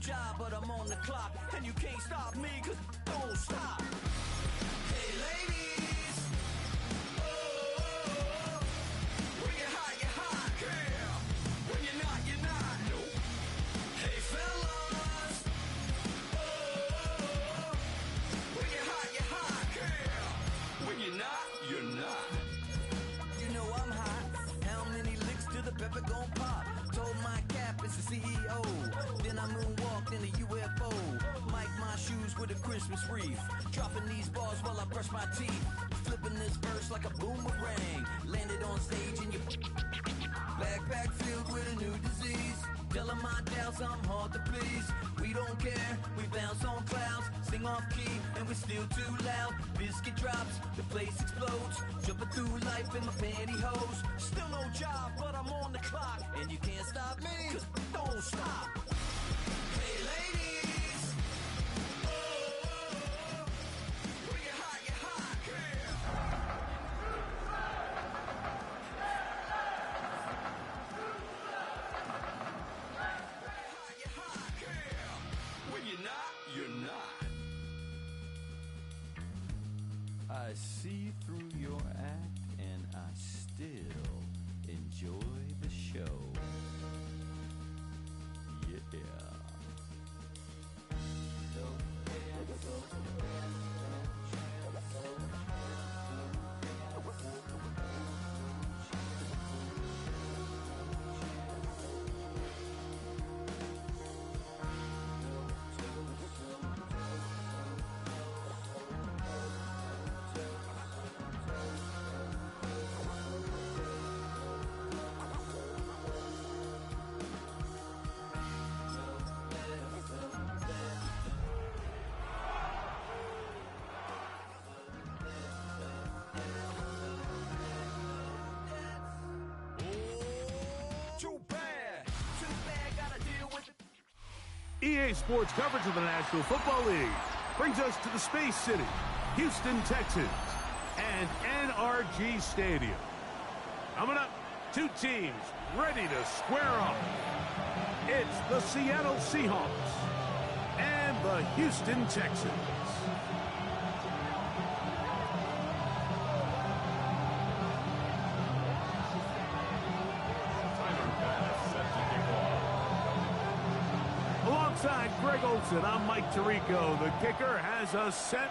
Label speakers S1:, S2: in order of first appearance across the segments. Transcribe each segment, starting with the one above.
S1: job, but I'm on the clock. And you can't stop me, cause don't stop. Hey, ladies. Oh, when you're hot, girl. When you're not, you're not. Nope. Hey, fellas. Oh, when you're hot, girl. When you're not, you're not. You know I'm hot. How many licks till the pepper gon' pop? Told my cap it's the CEO. Then I moonwalked in a UFO. Mic my shoes with a Christmas wreath. Dropping these bars while I brush my teeth. Flipping this verse like a boomerang. Landed on stage in your backpack filled with a new disease. Tell 'em my doubts, I'm hard to please. We don't care, we bounce on clouds. Sing off key, and we're still too loud. Biscuit drops, the place explodes. Jumping through life in my pantyhose. Still no job, but I'm on the clock. And you can't stop me, cause don't stop. Hey ladies. Oh, when you're hot, girl. You're hot, girl. When you're not, you're not. I see through your act and I still enjoy the show. Yeah.
S2: EA Sports coverage of the National Football League brings us to the Space City, Houston, Texas, and NRG Stadium. Coming up, two teams ready to square off. It's the Seattle Seahawks and the Houston Texans. Alongside Greg Olson, I'm Mike Tirico. The kicker has us set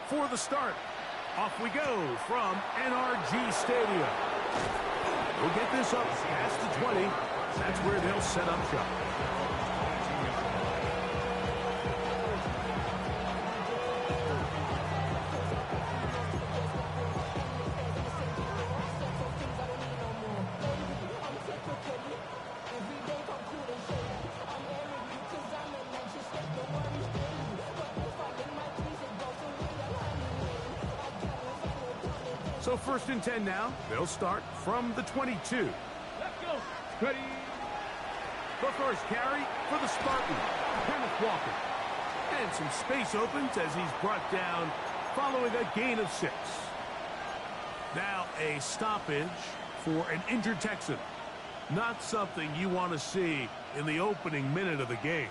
S2: for the start. Off we go from NRG Stadium. We'll get this up past the 20. That's where they'll set up shop. So first and 10 now. They'll start from the 22.
S3: Let's go. Ready.
S2: The first carry for the Spartan, Kenneth Walker. And some space opens as he's brought down following a gain of 6. Now a stoppage for an injured Texan. Not something you want to see in the opening minute of the game.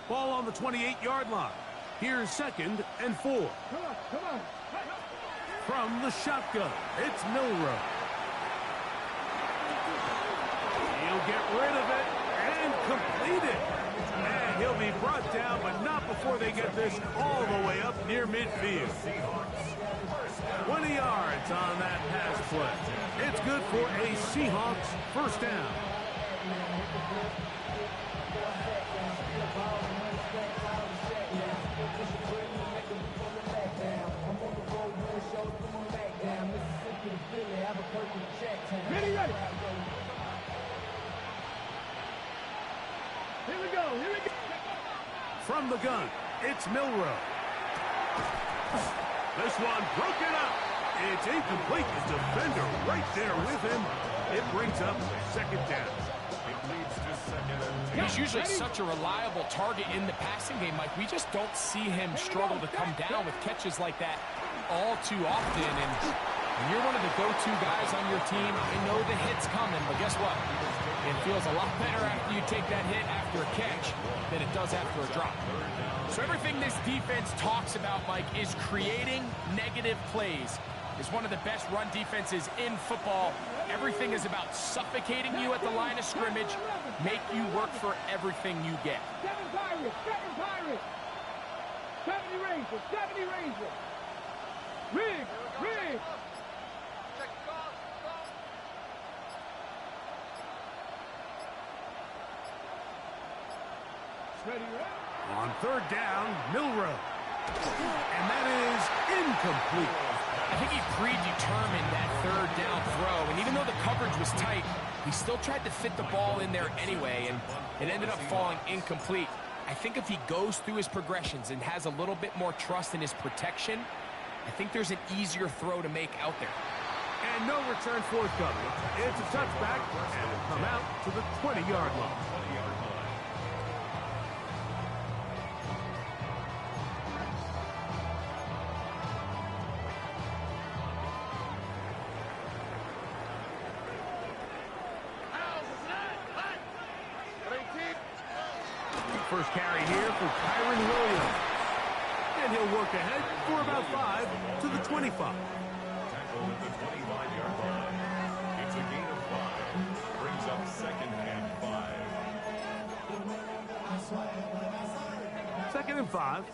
S2: Ball on the 28-yard line. Here's 2nd and 4.
S3: Come on.
S2: From the shotgun, it's Milroe. He'll get rid of it and complete it. And he'll be brought down, but not before they get this all the way up near midfield. 20 yards on that pass play. It's good for a Seahawks first down.
S3: Ready. Here we go.
S2: From the gun, it's Milroe. This one broken up. It's incomplete. The defender right there with him. It brings up 2nd down.
S4: He's usually such a reliable target in the passing game, Mike. We just don't see him struggle to come down with catches like that. all too often, and when you're one of the go-to guys on your team, you know the hit's coming, but guess what? It feels a lot better after you take that hit after a catch than it does after a drop. So everything this defense talks about, Mike, is creating negative plays. It's one of the best run defenses in football. Everything is about suffocating you at the line of scrimmage, make you work for everything you get.
S3: 7 Pirates, 70 Rangers, 70 Rangers. Rig. Ready,
S2: On third down, Milroe. And that is incomplete.
S4: I think he predetermined that third down throw, and even though the coverage was tight, he still tried to fit the ball in there anyway, and it ended up falling incomplete. I think if he goes through his progressions and has a little bit more trust in his protection, I think there's an easier throw to make out there.
S2: And no return forthcoming. It's a touchback, and it'll come out to the 20-yard line. First carry here for Kyron Williams. And he'll work ahead for about 5 to the 25.
S5: Tackle at the 25-yard line. It's a gain of 5. Brings up 2nd and 5.
S2: 2nd and 5.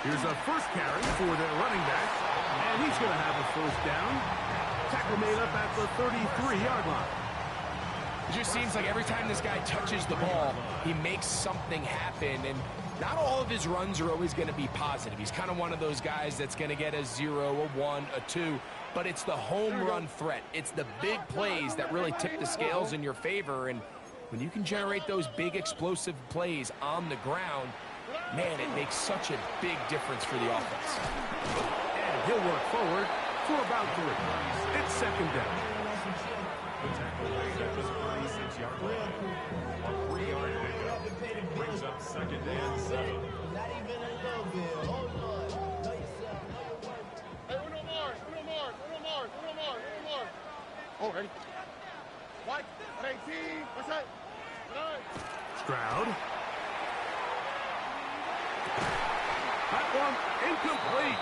S2: Here's a first carry for the running back. And he's going to have a first down. Tackle made up at the 33-yard line.
S4: It just seems like every time this guy touches the ball, he makes something happen. And not all of his runs are always going to be positive. He's kind of one of those guys that's going to get a 0, a 1, a 2. But it's the home run threat. It's the big plays that really tip the scales in your favor. And when you can generate those big explosive plays on the ground, man, it makes such a big difference for the offense.
S2: He'll work forward for about 3. It's 2nd down.
S5: The tackle made at the 36-yard line. A 3-yard pickup. Brings up 2nd and 7.
S6: Not even a little bit. Hold on. Know yourself. Know your worth.
S7: Hey, uno more. Oh, ready? White, 18. What's that?
S2: Stroud. That one incomplete.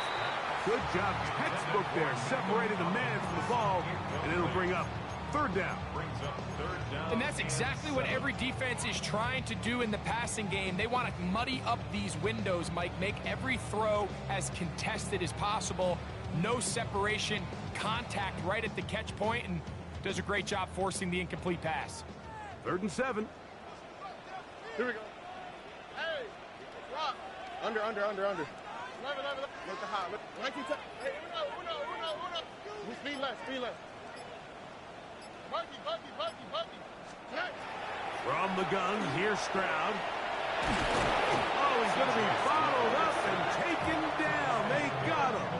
S2: Good job, textbook there, separating the man from the ball, and it'll bring up 3rd down.
S5: Brings up 3rd down.
S4: And that's exactly what every defense is trying to do in the passing game. They want to muddy up these windows, Mike, make every throw as contested as possible. No separation, contact right at the catch point, and does a great job forcing the incomplete pass.
S2: 3rd and 7.
S7: Here we go. Hey, rock. Under. Look the high. Look. Hey, uno. Speed less. Buggy. Next.
S2: From the gun, here's Stroud. Oh, he's going to be followed up and taken down. They got him.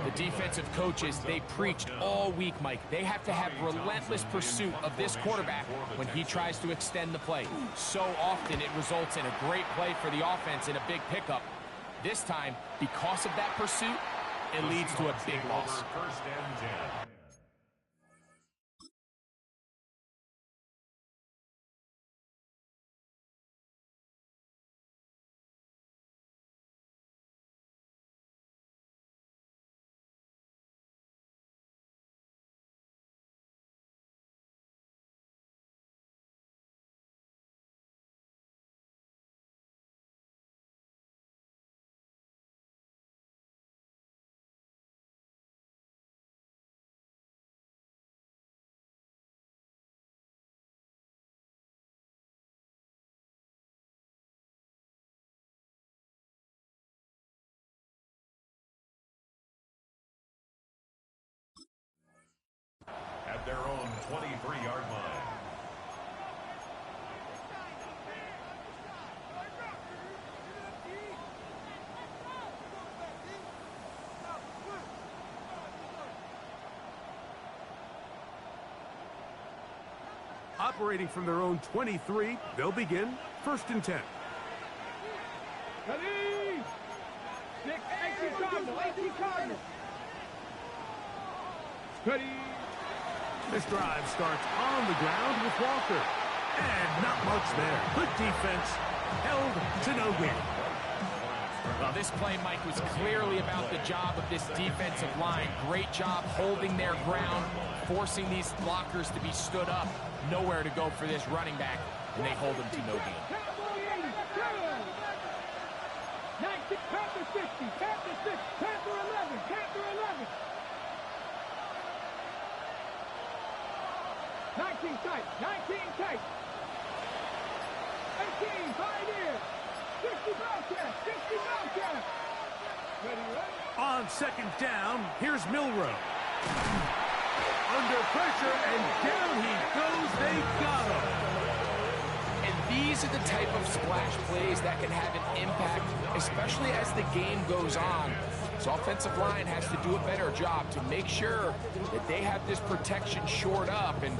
S4: The defensive coaches, they preached all week, Mike. They have to have relentless pursuit of this quarterback when he tries to extend the play. So often it results in a great play for the offense and a big pickup. This time, because of that pursuit, it leads to a big loss.
S5: 1st and 10. At their own 23-yard line.
S2: Operating from their own 23, they'll begin 1st and 10.
S3: Ready? 18 Cardinal, 18 Cardinal. Ready?
S2: This drive starts on the ground with Walker. And not much there. Good defense. Held to no gain.
S4: Well, this play, Mike, was clearly about the job of this defensive line. Great job holding their ground, forcing these blockers to be stood up. Nowhere to go for this running back, and they hold him to no gain.
S3: 19, Panther 60, Panther 6, Panther 11, Panther 11. 19 tight, 19 tight. 18, Pioneer. 60 Bobcat, 60 Bobcat. Ready, ready?
S2: On 2nd down, here's Milrow. Under pressure, and down he goes. They got him.
S4: And these are the type of splash plays that can have an impact, especially as the game goes on. This offensive line has to do a better job to make sure that they have this protection shored up and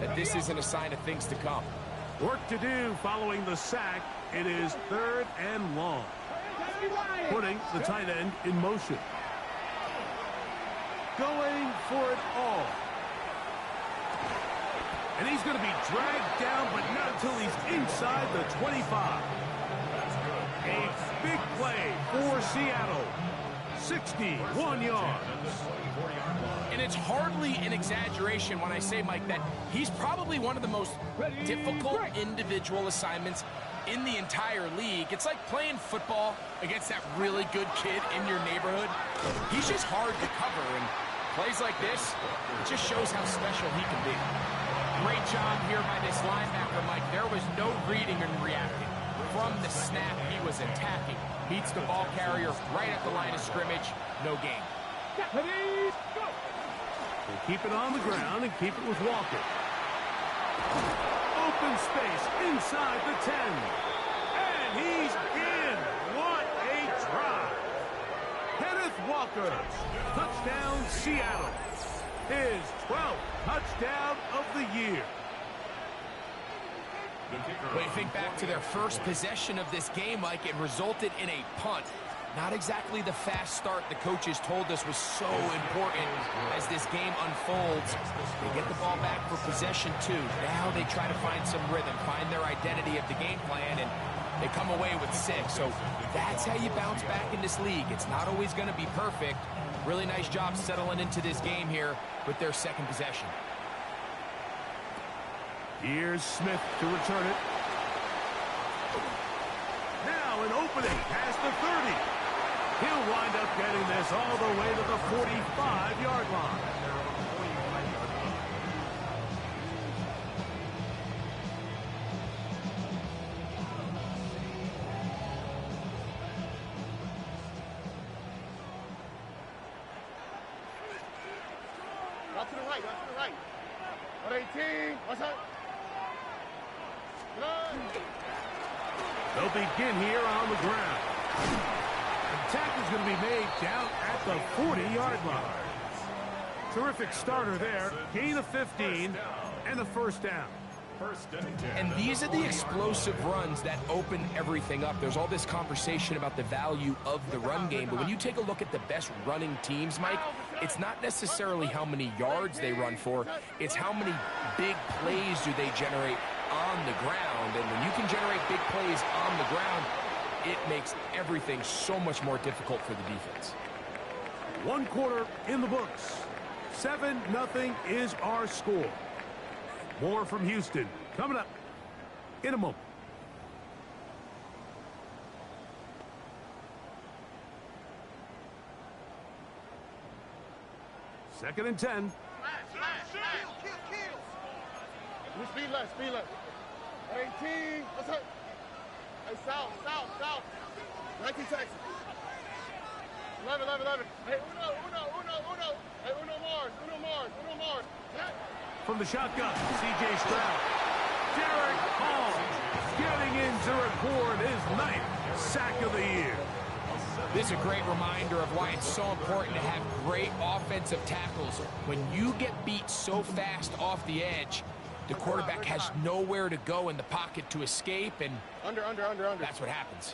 S4: that this isn't a sign of things to come.
S2: Work to do following the sack. It is 3rd and long. Putting the tight end in motion. Going for it all. And he's going to be dragged down, but not until he's inside the 25. A big play for Seattle. 61 yards.
S4: And it's hardly an exaggeration when I say, Mike, that he's probably one of the most difficult individual assignments in the entire league. It's like playing football against that really good kid in your neighborhood. He's just hard to cover, and plays like this, it just shows how special he can be. Great job here by this linebacker, Mike. There was no reading and reacting. From the snap, he was attacking. Beats the ball carrier right at the line of scrimmage. No gain.
S3: Ready, go.
S2: They keep it on the ground and keep it with Walker. Open space inside the 10. And he's in. What a drive. Kenneth Walker. Touchdown, Seattle. His 12th touchdown of the year.
S4: When you think back to their first possession of this game, Mike, it resulted in a punt. Not exactly the fast start the coaches told us was so important as this game unfolds. They get the ball back for possession 2. Now they try to find some rhythm, find their identity of the game plan, and they come away with 6. So that's how you bounce back in this league. It's not always going to be perfect. Really nice job settling into this game here with their second possession.
S2: Here's Smith to return it. Now an opening past the 30. He'll wind up getting this all the way to the 45-yard line.
S7: Out to the right, out to the right. 118, what's up?
S2: They'll begin here on the ground. The tackle's going to be made down at the 40-yard line. Terrific starter there. Gain of 15 and a first down.
S4: And these are the explosive runs that open everything up. There's all this conversation about the value of the run game, but when you take a look at the best running teams, Mike, it's not necessarily how many yards they run for, it's how many big plays do they generate on the ground. And when you can generate big plays on the ground, it makes everything so much more difficult for the defense.
S2: 1 quarter in the books. 7-0 is our score. More from Houston coming up in a moment. Second and 10.
S7: Speed left, speed left. 18, what's up? Hey, south. 19 Texas. 11. Hey, uno. Hey, uno Mars. Hey.
S2: From the shotgun, C.J. Stroud. Derek Hall getting in to record his 9th sack of the year.
S4: This is a great reminder of why it's so important to have great offensive tackles. When you get beat so fast off the edge, The quarterback has nowhere to go in the pocket to escape, and
S7: Under.
S4: that's what happens.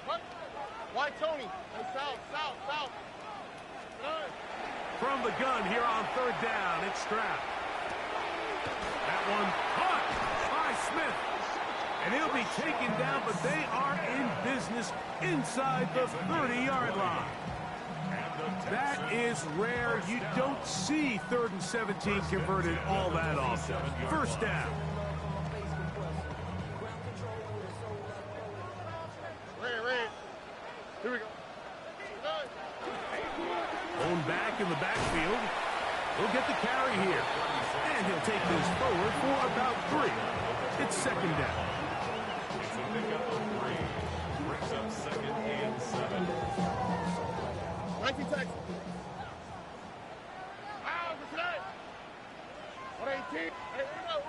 S7: Why, Tony? Hey, south.
S2: From the gun here on third down, it's Stroud. That one caught by Smith. And he'll be taken down, but they are in business inside the 30-yard line. That is rare. You don't see 3rd and 17 converted all that often. First down.
S7: Red. Here we go.
S2: Own back in the backfield. He'll get the carry here. And he'll take this forward for about 3. It's second down.
S5: It's a pickup of 3. Brings up 2nd and 7.
S7: 19 seconds. Wow, what's that? 118. Hey, uno.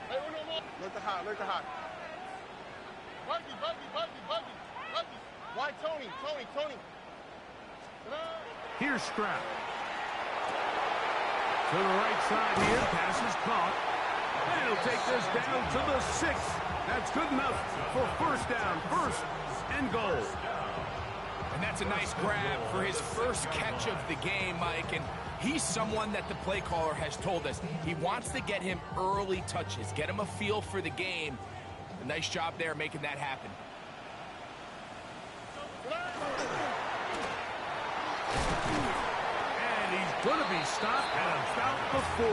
S7: Hey, uno more. Look the hot. Buggy. Why, Tony?
S2: Here's Stroud. To the right side here. Pass is caught. And he'll take this down to the 6. That's good enough for first down. 1st and goal.
S4: And that's a nice grab for his first catch of the game, Mike. And he's someone that the play caller has told us he wants to get him early touches, get him a feel for the game. A nice job there making that happen.
S2: And he's going to be stopped at about the 4.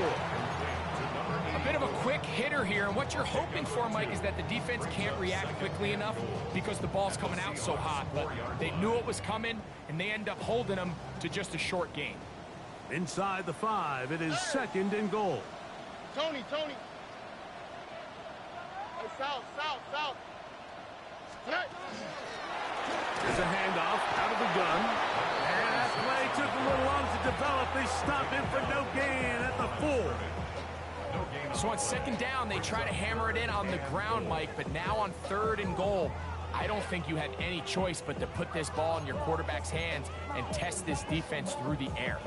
S4: A bit of a quick hitter here, and what you're hoping for, Mike, is that the defense can't react quickly enough because the ball's coming out so hot. But they knew it was coming, and they end up holding them to just a short gain.
S2: Inside the 5, it is 2nd and goal.
S7: Tony. Hey, south. Hey.
S2: There's a handoff out of the gun. And that play took a little long to develop. They stop him for no gain at the 4.
S4: So on 2nd down, they try to hammer it in on the ground, Mike, but now on 3rd and goal, I don't think you had any choice but to put this ball in your quarterback's hands and test this defense through the air.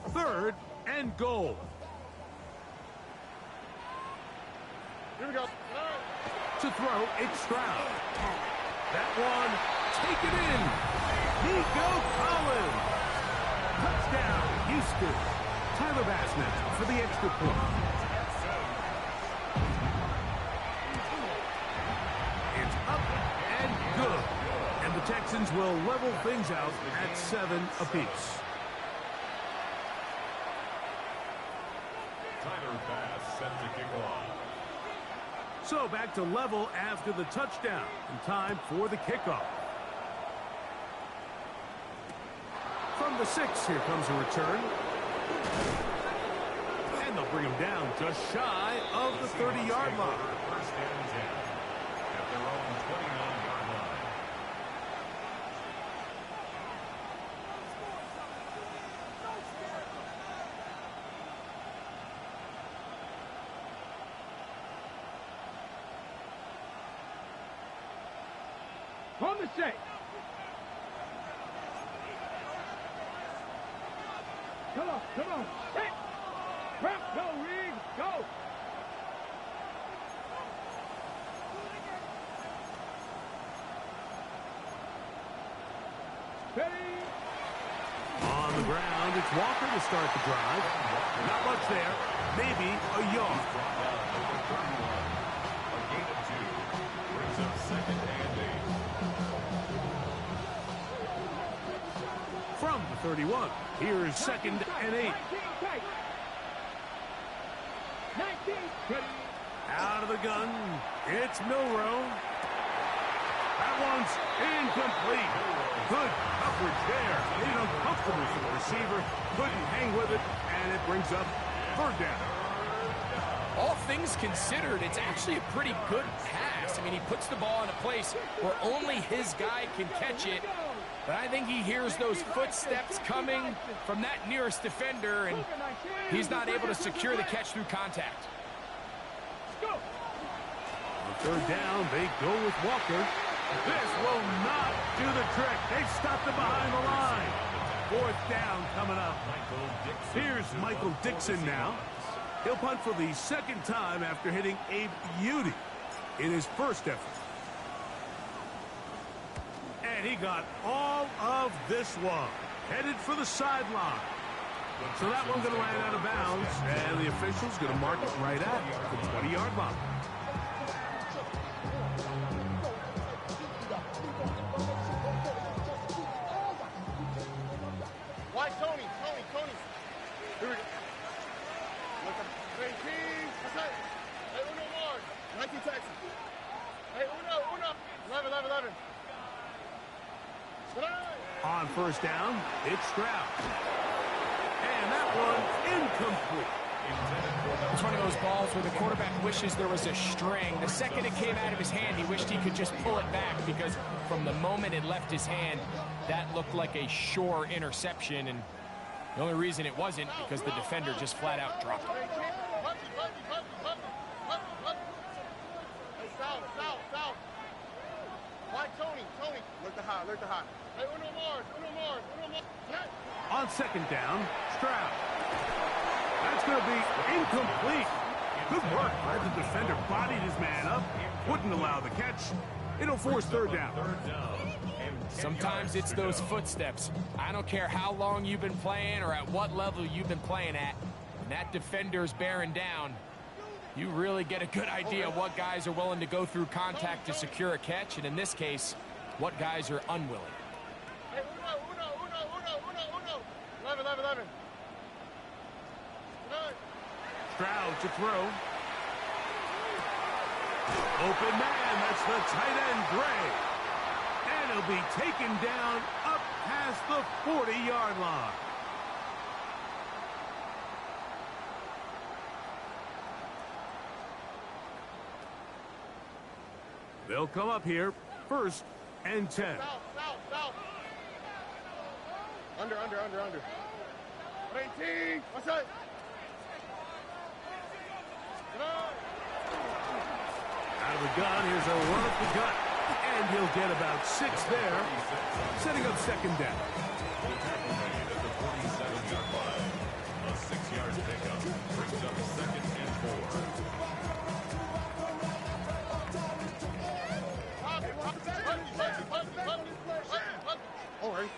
S2: Third and goal.
S7: Here we go.
S2: To throw, it's Stroud. That one, taken in. Nico Collins. Touchdown, Houston. Tyler Bass now for the extra point. It's up and good. And the Texans will level things out at 7 apiece.
S5: Tyler Bass set to kick off.
S2: So back to level after the touchdown. And time for the kickoff. From the 6, here comes a return. And they'll bring him down just shy of the 30-yard line.
S5: First and 10 at their own 29-yard line.
S3: On the 6. Come on. Hit. Prep, go, Reed, go. Ready.
S2: On the ground, it's Walker to start the drive. Not much there. Maybe a yard.
S5: A gain of 2 brings up 2nd and 8.
S2: From the 31, here is 2nd and 8.
S3: 19, ready.
S2: Out of the gun, it's Milroe. That one's incomplete. Good coverage there. Made it uncomfortable for the receiver. Couldn't hang with it, and it brings up 3rd down.
S4: All things considered, it's actually a pretty good pass. I mean, he puts the ball in a place where only his guy can catch it. But I think he hears those footsteps coming from that nearest defender, and he's not able to secure the catch through contact.
S3: Go.
S2: On 3rd down, they go with Walker. This will not do the trick. They've stopped him behind the line. Fourth down coming up. Here's Michael Dixon now. He'll punt for the second time after hitting a beauty in his first effort. And he got all of this one. Headed for the sideline. So that one's going to land out of bounds, and the official's going to mark it right at the 20-yard line.
S7: Why Tony? Here we go. Look up. 18. That's it. Hey, uno more. 19 Texas. Hey, uno. 11.
S2: On first down, it's Stroud. And that one incomplete.
S4: It's one of those balls where the quarterback wishes there was a string. The second it came out of his hand, he wished he could just pull it back, because from the moment it left his hand, that looked like a sure interception. And the only reason it wasn't because the defender just flat out dropped it.
S7: Hey, South. Why Tony? Look the high. Hey, uno more.
S2: On second down, Stroud. That's going to be incomplete. Good work. The defender bodied his man up, wouldn't allow the catch. It'll force third down.
S4: Sometimes it's those footsteps. I don't care how long you've been playing or at what level you've been playing at. When that defender's bearing down, you really get a good idea of what guys are willing to go through contact to secure a catch, and in this case, what guys are unwilling.
S7: Hey, uno. 11.
S2: Stroud to throw. Open man, that's the tight end, Gray. And he'll be taken down up past the 40-yard line. They'll come up here, 1st and 10.
S7: South. Under. 18. What's that?
S2: Out of the gun, here's a run up the gut. And he'll get about 6 there, setting up second down.
S5: The 47-yard line. A 6-yard pickup brings up 2nd and 4.
S7: All right.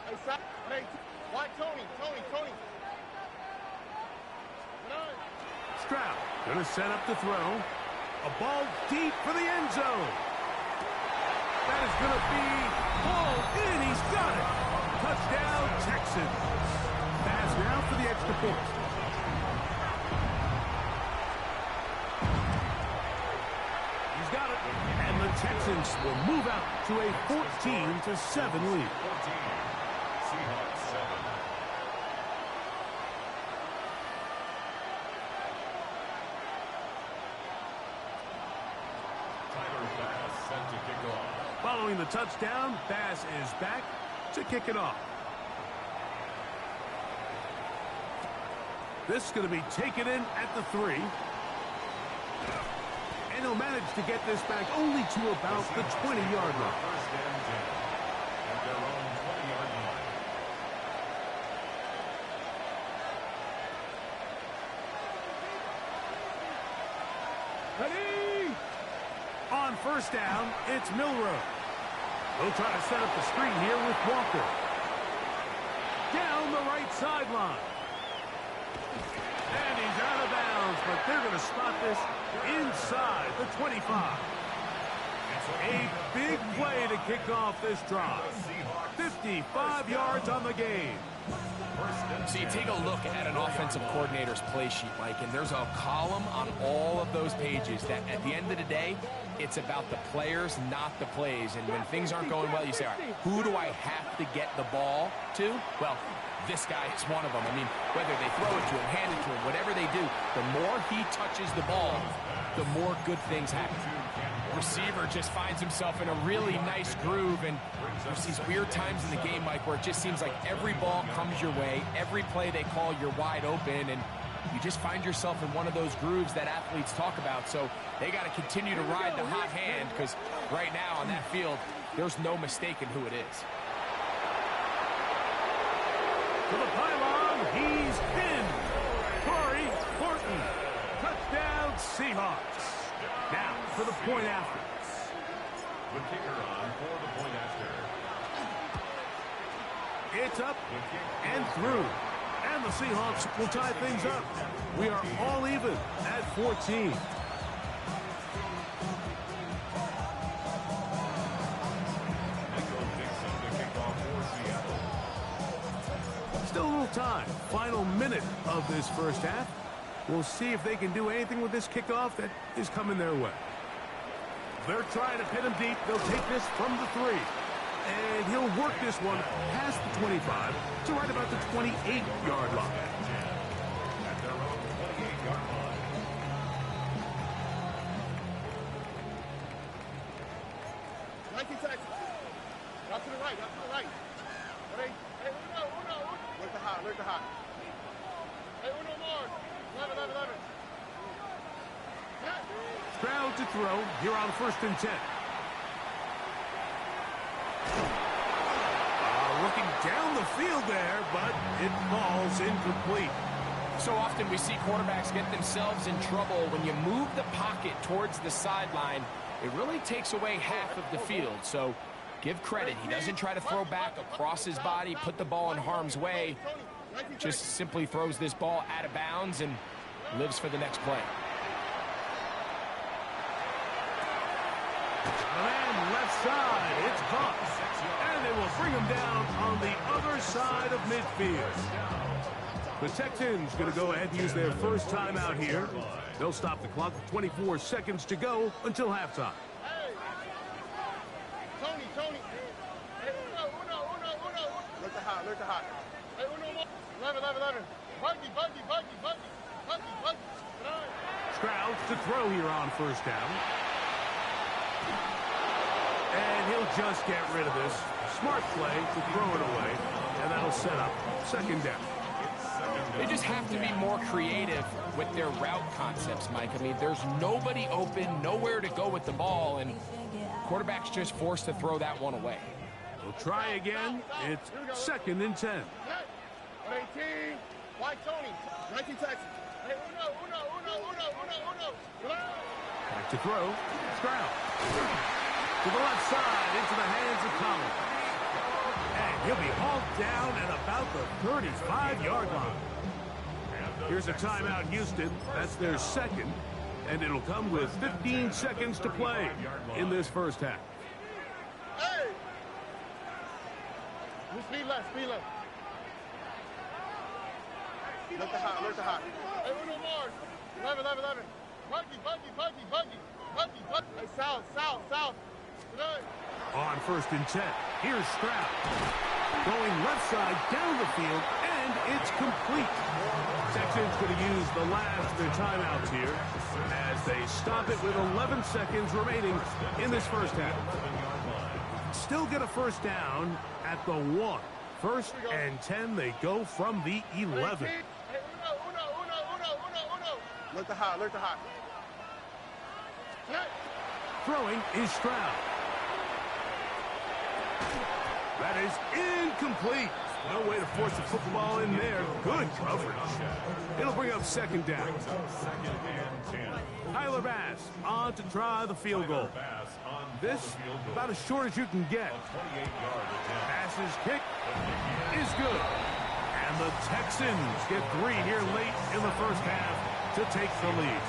S7: Hey, stop. Hey, why Tony?
S2: Stroud going to set up the throw. A ball deep for the end zone. That is going to be pulled in. He's got it. Touchdown, Texans. Pass now for the extra point. He's got it. And the Texans will move out to a 14-7 lead.
S5: 14. Seahawks 7.
S2: Following the touchdown, Bass is back to kick it off. This is going to be taken in at the 3. And he'll manage to get this back only to about the 20-yard line.
S5: First and 10 at their own 20-yard line.
S2: Ready? On first down, it's Milroe. He'll try to set up the screen here with Walker. Down the right sideline. And he's out of bounds, but they're going to spot this inside the 25. A big play to kick off this drive. 55 yards on the game.
S4: So you take a look at an offensive coordinator's play sheet, Mike, and there's a column on all of those pages that at the end of the day, it's about the players, not the plays. And when things aren't going well, you say, all right, who do I have to get the ball to? Well, this guy is one of them. I mean, whether they throw it to him, hand it to him, whatever they do, the more he touches the ball, the more good things happen. Receiver just finds himself in a really nice groove, and there's these weird times in the game, Mike, where it just seems like every ball comes your way, every play they call, you're wide open, and you just find yourself in one of those grooves that athletes talk about. So they got to continue to ride the hot hand, because right now on that field, there's no mistaking who it is.
S2: To the pylon, he's pinned. Corey Horton. Touchdown, Seahawks. Now for the point after.
S5: The kicker on for the point after.
S2: It's up and through. And the Seahawks will tie things up. We are all even at 14. Still a little time. Final minute of this first half. We'll see if they can do anything with this kickoff that is coming their way. They're trying to pin him deep. They'll take this from the 3. And he'll work this one past the 25 to right about the 28-yard line.
S5: At their own 28-yard line.
S7: Nike Texas. Out to the right, out to the right. Hey, Uno. Look the hot, look the hot. Hey, Uno more. 11.
S2: Stroud to throw here on 1st and 10. Looking down the field there, but it falls incomplete.
S4: So often we see quarterbacks get themselves in trouble when you move the pocket towards the sideline. It really takes away half of the field. So give credit. He doesn't try to throw back across his body, put the ball in harm's way. Just simply throws this ball out of bounds and lives for the next play.
S2: And left side, it's caught. And they will bring him down on the other side of midfield. The Texans going to go ahead and use their first timeout here. They'll stop the clock with 24 seconds to go until halftime.
S7: Hey. Tony. Hey, Uno. Look the hot. Hey, Uno more. 11. Buggy.
S2: Stroud to throw here on 1st down. And he'll just get rid of this. Smart play to throw it away. And that'll set up 2nd down.
S4: They just have to be more creative with their route concepts, Mike. I mean, there's nobody open, nowhere to go with the ball, and quarterback's just forced to throw that one away.
S2: We'll try again. It's 2nd and 10.
S7: 18. White Tony. 19 Texas. Hey, Uno.
S2: Back to throw. Stroud. To the left side, into the hands of Collins. And he'll be hauled down at about the 35-yard line. Here's a timeout, Houston. That's their 2nd. And it'll come with 15 seconds to play in this first half.
S7: Hey! Speed left. Look the hot. Hey, Uno more. 11. Buggy. Hey, south.
S2: On 1st and 10, here's Stroud. Going left side down the field, and it's complete. Texans going to use the last of their timeouts here as they stop it with 11 seconds remaining in this first half. Still get a 1st down at the 1. 1st and 10, they go from the 11.
S7: Hey, Uno. Look the hot.
S2: Throwing is Stroud. That is incomplete. No way to force the football in there. Good coverage. It'll bring up 2nd down. Tyler Bass on to try the field goal. This about as short as you can get. Bass's kick is good. And the Texans get 3 here late in the first half to take the lead.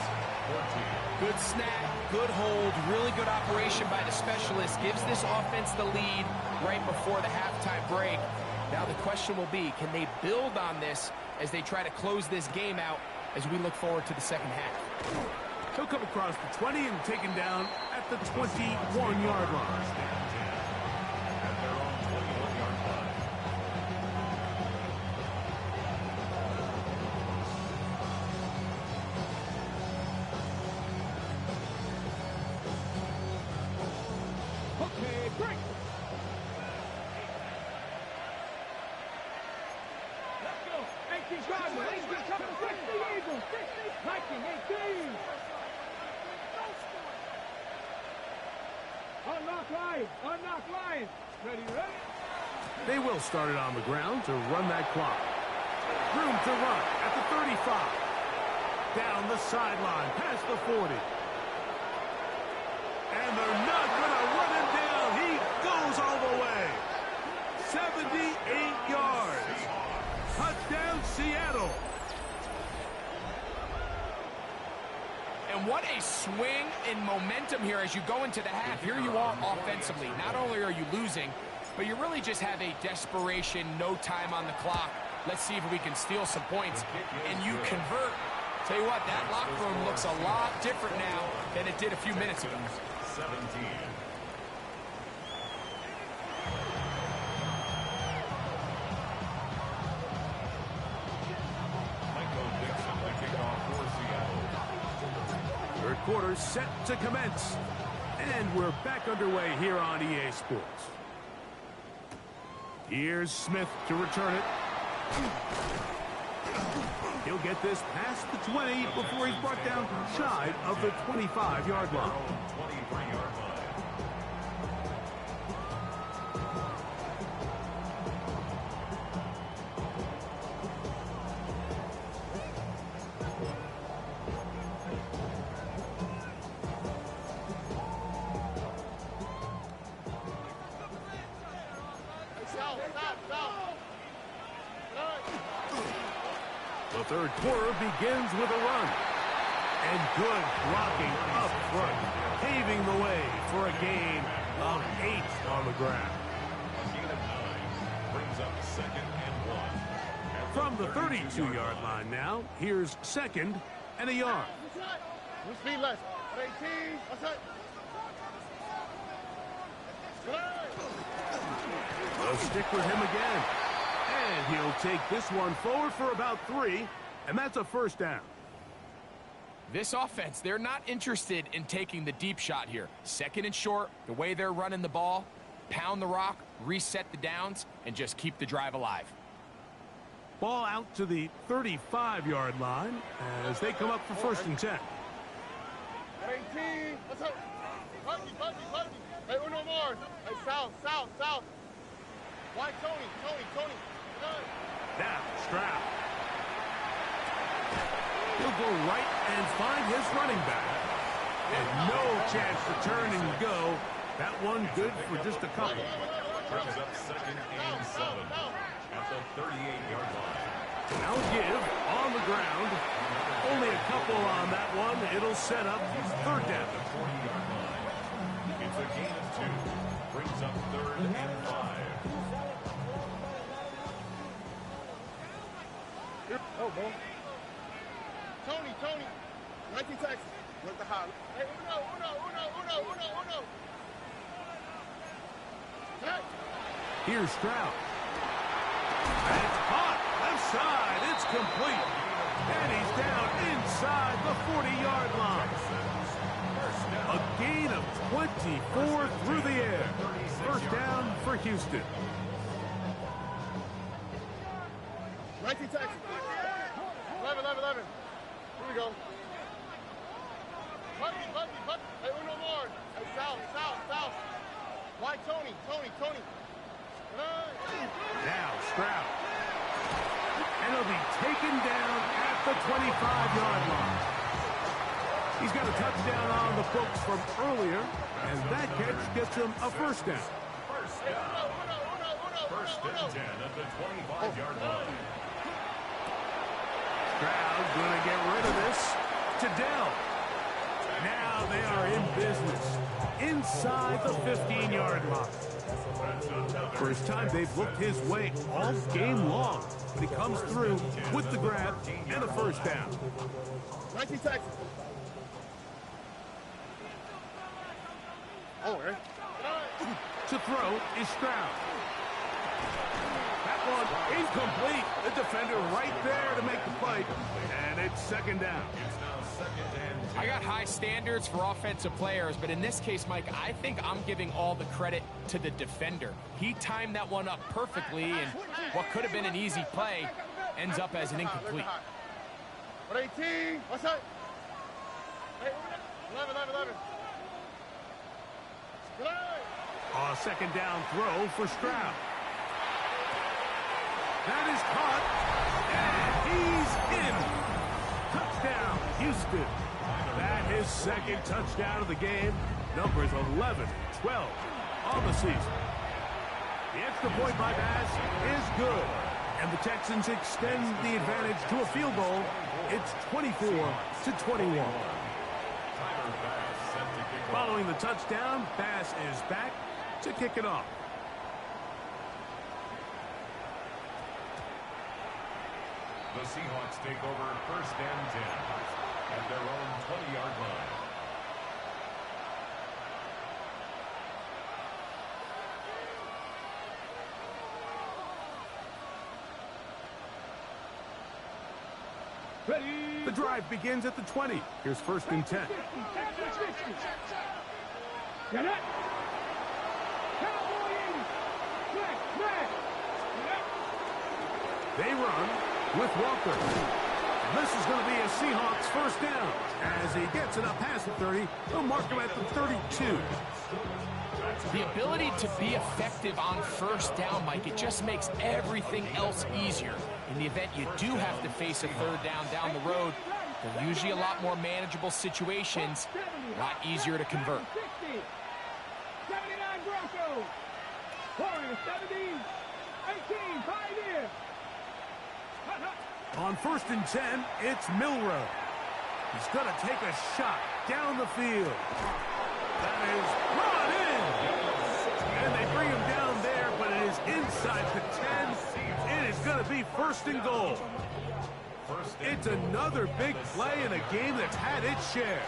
S4: Good snap, good hold, really good operation by the specialist. Gives this offense the lead right before the halftime break. Now the question will be, can they build on this as they try to close this game out as we look forward to the second half?
S2: He'll come across the 20 and taken down at the 21-yard line.
S3: Michael, 60. Viking, 18. Unlock line. Unlock line. Ready, ready?
S2: They will start it on the ground to run that clock. Room to run at the 35. Down the sideline, past the 40. And they're not going to run him down. He goes all the way. 78 yards. Touchdown, Seattle.
S4: And what a swing in momentum here as you go into the half. Here you are offensively. Not only are you losing, but you really just have a desperation, no time on the clock. Let's see if we can steal some points. And you convert. Tell you what, that locker room looks a lot different now than it did a few minutes ago.
S5: 17. Michael Dixon, the kickoff for Seattle.
S2: Third quarter set to commence. And we're back underway here on EA Sports. Here's Smith to return it. He'll get this past the 20 before he's brought down shy of the 25-yard line.
S5: 23-yard line.
S2: The third quarter begins with a run. And good blocking up front, paving the way for a gain of 8 on the ground.
S5: A gain of 9 brings up 2nd and 1.
S2: From the 32-yard line now, here's 2nd and a yard.
S7: New speed less. 18. What's that?
S2: They'll stick with him again. And he'll take this one forward for about 3, and that's a first down.
S4: This offense, they're not interested in taking the deep shot here. 2nd and short, the way they're running the ball, pound the rock, reset the downs, and just keep the drive alive.
S2: Ball out to the 35-yard line as they come up for 1st and 10.
S7: 18. What's up? Buggy. Hey, Uno more. Hey, south. Why, Tony.
S2: Now, Stroud. He'll go right and find his running back. And no chance to turn and go. That one good for just a couple.
S5: Brings up 2nd and 7 at the 38-yard line.
S2: Now give on the ground. Only a couple on that one. It'll set up 3rd down.
S5: The 40-yard line. It's a gain of 2. Brings up 3rd and 5.
S7: Oh, bro. Tony. 19 Texas. Look the high. Hey, Uno. Hey.
S2: Here's Stroud. And it's caught. Left side. It's complete. And he's down inside the 40-yard line. A gain of 24 through the air. First down for Houston.
S7: 19 Texas. 11. Here we go. Buggy. Hey, Uno more. Hey, south. Why, Tony.
S2: Now Stroud. And he'll be taken down at the 25-yard line. He's got a touchdown on the books from earlier, and that catch gets him a first down.
S5: First and 10 at the 25-yard line.
S2: Stroud going to get rid of this to Dell. Now they are in business inside the 15-yard line. First time they've looked his way all game long, but he comes through with the grab and a first down.
S7: 19 Texas. Oh, right.
S2: To throw is Stroud. That one incomplete. The defender right there to make the play, and it's 2nd down.
S5: It's now 2nd and 10.
S4: I got high standards for offensive players, but in this case, Mike, I think I'm giving all the credit to the defender. He timed that one up perfectly, and what could have been an easy play ends up as an incomplete.
S7: 118. What's that? Hey, 11, 11, 11.
S2: A second down throw for Stroud. That is caught, and he's in. Touchdown, Houston. That his second touchdown of the game. Numbers 11, 12 on the season. The extra point by Bass is good. And the Texans extend the advantage to a field goal. It's 24-21. Following the touchdown, Bass is back to kick it off.
S5: The Seahawks take over first and 10 at their own 20-yard line.
S2: The drive begins at the 20. Here's first and 10.
S3: Get it.
S2: They run with Walker. And this is going to be a Seahawks first down. As he gets it up past the 30, they'll mark him at the 32.
S4: The ability to be effective on first down, Mike, it just makes everything else easier. In the event you do have to face a third down the road, they're usually a lot more manageable situations, a lot easier to convert.
S3: 79 Broncos. Warriors 70. 18 Pioneers.
S2: On first and 10, it's Milroe. He's going to take a shot down the field. That is brought in. And they bring him down there, but it is inside the 10. It is going to be first and goal. It's another big play in a game that's had its share.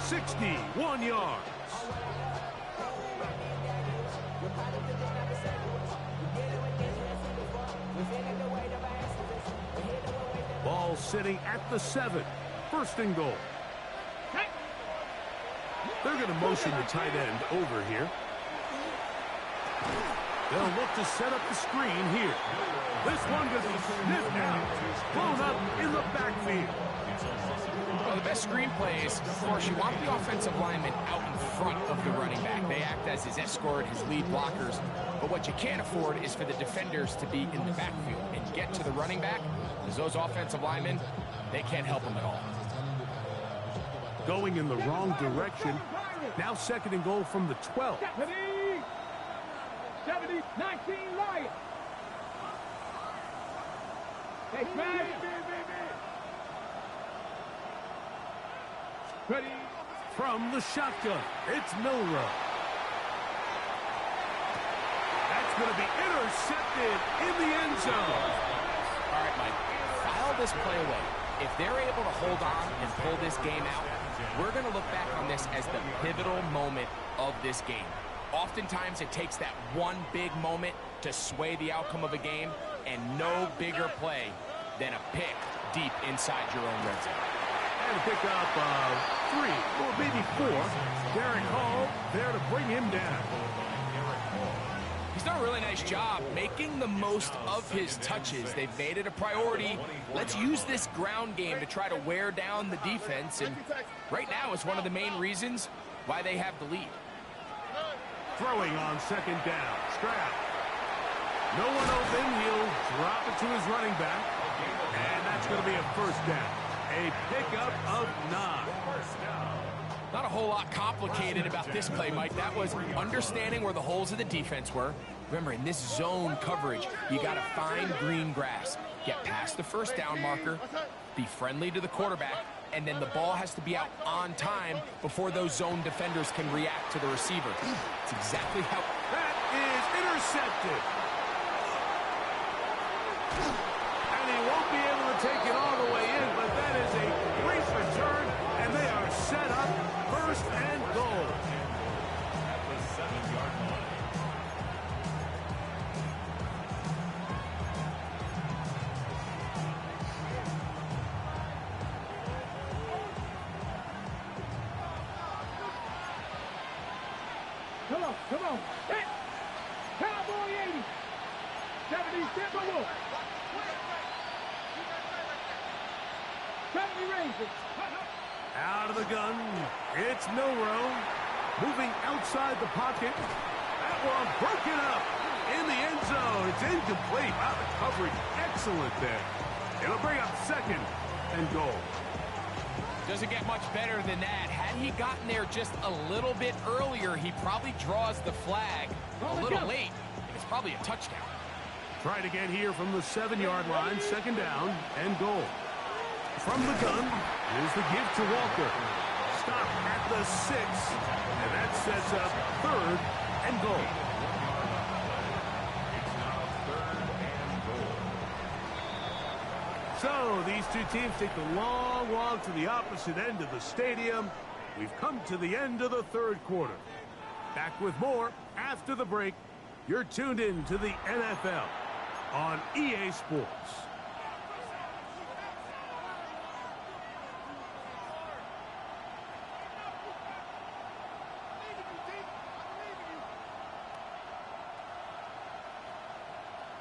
S2: 61 yards. Ball sitting at the 7. First and goal. They're going to motion the tight end over here. They'll look to set up the screen here. This one going to be sniffed out. Blown up in the backfield.
S4: Well, the best screen plays, of course, you want the offensive lineman out in front of the running back. They act as his escort, his lead blockers. But what you can't afford is for the defenders to be in the backfield and get to the running back, because those offensive linemen, they can't help him at all.
S2: Going in the wrong direction. Now second and goal from the 12.
S3: 70, 19 Lions. Hey, ready.
S2: From the shotgun, it's Milroe. That's going to be intercepted in the end zone.
S4: All right, Mike, file this play away. If they're able to hold on and pull this game out, we're going to look back on this as the pivotal moment of this game. Oftentimes, it takes that one big moment to sway the outcome of a game, and no bigger play than a pick deep inside your own red zone.
S2: And to pick up 3 or maybe 4. Derek Hall there to bring him down.
S4: He's done a really nice job making the most of his touches. They've made it a priority. Let's use this ground game to try to wear down the defense, and right now it's one of the main reasons why they have the lead.
S2: Throwing on second down. Stroud. No one open. He'll drop it to his running back. And that's going to be a first down. A pickup of 9.
S4: Not a whole lot complicated about this play, Mike. That was understanding where the holes of the defense were. Remember, in this zone coverage, you got to find green grass. Get past the first down marker. Be friendly to the quarterback. And then the ball has to be out on time before those zone defenders can react to the receiver. It's exactly how...
S2: That is intercepted. And he won't be able to take it all the way in, but that is a great return, and they are set up first and goal.
S5: At the 7-yard line.
S3: Come on. Hit. Cowboy 80. 70 Timberwolves. Penalty raises.
S2: Out of the gun, it's Milrow. Moving outside the pocket. That one broken up in the end zone. It's incomplete. Wow, the coverage excellent there. It'll bring up second and goal.
S4: Doesn't get much better than that. Had he gotten there just a little bit earlier, he probably draws the flag a little late. And it's probably a touchdown.
S2: Try it again here from the 7-yard line. Second down and goal. From the gun, here's the give to Walker. Stop at the 6, and that sets up third and goal. So these two teams take the long walk to the opposite end of the stadium. We've come to the end of the third quarter. Back with more after the break. You're tuned in to the NFL on EA Sports.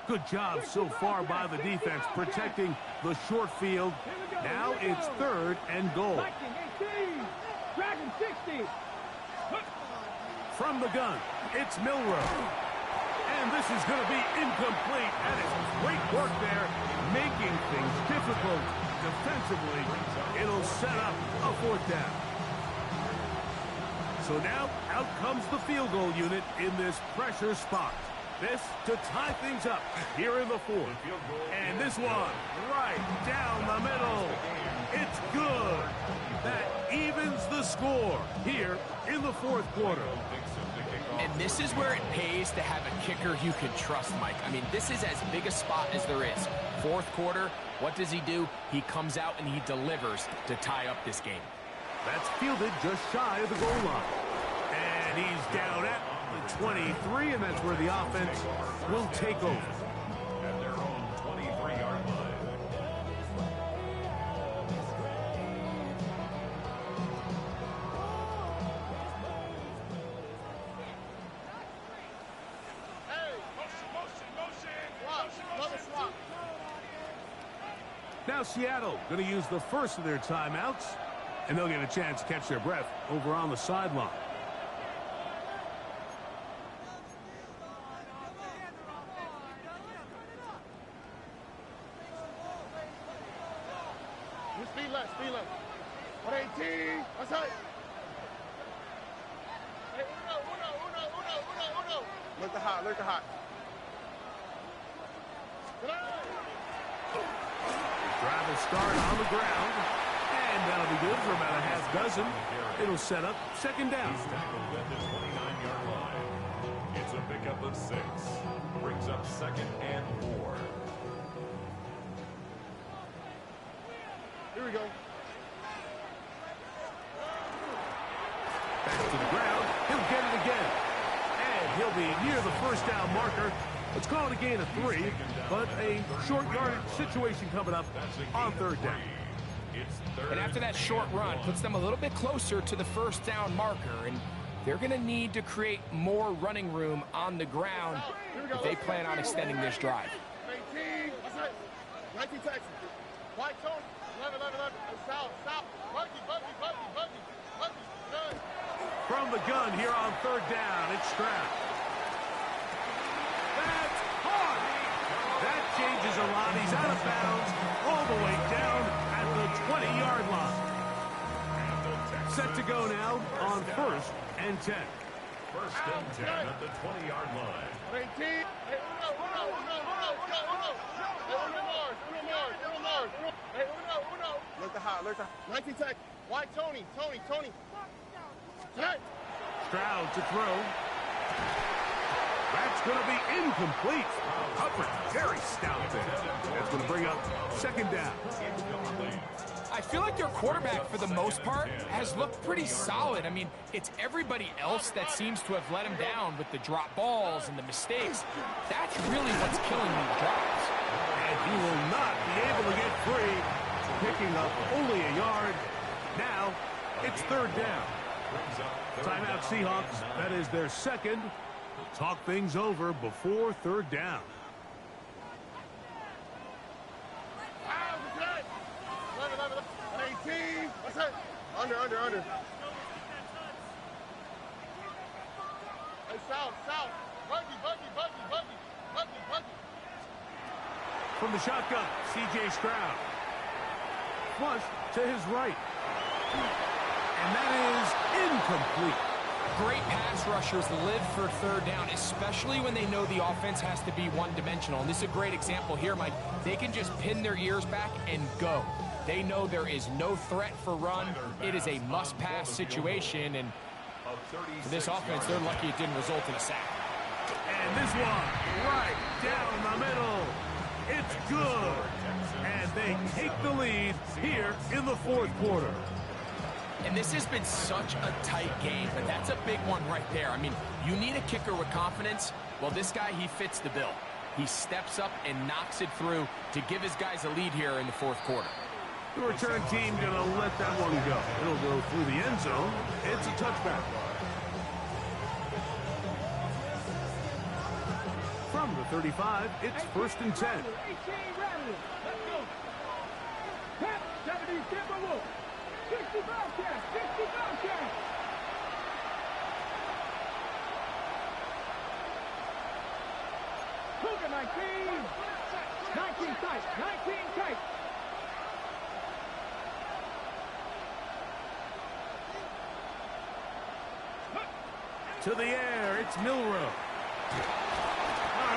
S2: Good job so far by the defense protecting the short field. Now it's third and goal.
S3: Viking 18. Dragon 60.
S2: From the gun, it's Milrow. And this is going to be incomplete. That is great work there, making things difficult defensively. It'll set up a fourth down. So now out comes the field goal unit in this pressure spot. This to tie things up here in the fourth. And this one right down the middle. It's good. That evens the score here in the fourth quarter.
S4: And this is where it pays to have a kicker you can trust, Mike. I mean, this is as big a spot as there is. Fourth quarter, what does he do? He comes out and he delivers to tie up this game.
S2: That's fielded just shy of the goal line. And he's down at the 23, and that's where the offense will take over.
S5: At their own 23-yard line.
S2: Now Seattle going to use the first of their timeouts, and they'll get a chance to catch their breath over on the sideline.
S7: Speed left, speed left. 118. That's right. Hey, uno. Look the hot, look the hot.
S2: Drive will start on the ground, and that'll be good for about a half dozen. It'll set up second down.
S5: He's tackled at the 29-yard line. It's a pickup of 6. Brings up second and 4.
S7: Here we go.
S2: Back to the ground. He'll get it again. And he'll be near the first down marker. Let's call it a gain of 3, but a short yardage situation coming up on third down.
S4: And after that short run, puts them a little bit closer to the first down marker, and they're going to need to create more running room on the ground if they plan on extending this drive.
S7: 18. That's right. 19 Texas. White zone. 11. Stop. Bucky. Good.
S2: From the gun here on third down, it's Stroud. That's hard. That changes a lot. He's out of bounds all the way down at the 20-yard line. Set to go now on first and 10.
S5: First and 10 at the 20-yard line.
S7: 18. Hey, uno. Uno Mars. Hey, uno. Look the hot. 19 Texas. White Tony. Tonight.
S2: Stroud to throw. That's going to be incomplete. Coverage very stout there. That's going to bring up second down.
S4: I feel like their quarterback, for the most part, has looked pretty solid. I mean, it's everybody else that seems to have let him down with the drop balls and the mistakes. That's really what's killing these drives.
S2: And he will not be able to get free, picking up only a yard. Now, it's third down. Timeout Seahawks. That is their second. Talk things over before third down.
S7: under. Hey, south. Buggy.
S2: From the shotgun, C.J. Stroud. Flush to his right. And that is incomplete.
S4: Great pass rushers live for third down, especially when they know the offense has to be one-dimensional. And this is a great example here, Mike. They can just pin their ears back and go. They know there is no threat for run. It is a must-pass situation, and for this offense, they're lucky it didn't result in a sack.
S2: And this one, right down the middle. It's good. And they take the lead here in the fourth quarter.
S4: And this has been such a tight game, but that's a big one right there. I mean, you need a kicker with confidence. Well, this guy, he fits the bill. He steps up and knocks it through to give his guys a lead here in the fourth quarter.
S2: The return team going to let that one go. It'll go through the end zone. It's a touchback. From the 35, it's 1st and 10.
S3: 18 Rattler. Let's go. 70 Timberwolves. 60 Bobcats. 60 Bobcats. Cougar 19. 19 tight. 19 tight.
S2: To the air, it's Milroe.